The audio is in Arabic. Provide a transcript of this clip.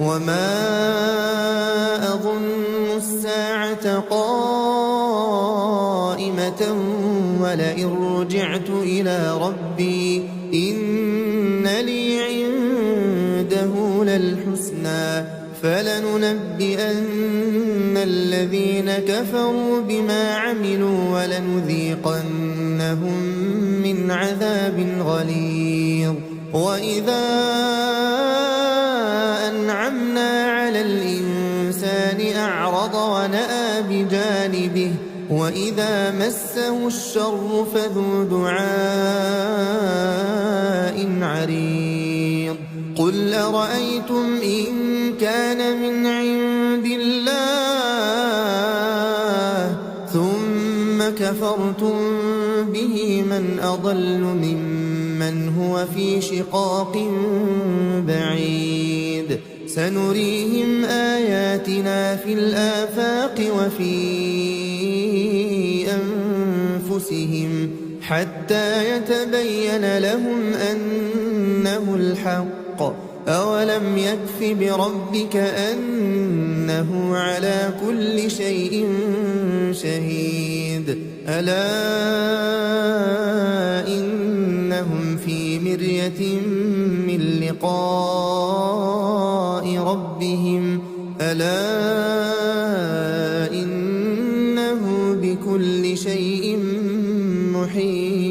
وما أظن الساعة قائمة ولئن رجعت إلى ربي إن لي عنده للحسنى فلننبئن الذين كفروا بما عملوا ولنذيقنهم من عذاب غليظ. وإذا أنعمنا على الإنسان أعرض ونأى بجانبه وإذا مسه الشر فذو دعاء عريض. قل أرأيتم إن كان من عند الله ثم كفرتم به من أضل ممن هو في شقاق بعيد. سنريهم آياتنا في الآفاق وفي أنفسهم حتى يتبين لهم أنه الحق. أولم يكف بربك أنه على كل شيء شهيد. ألا إنهم في مرية من لقاء ربهم ألا إنه بكل شيء محيط.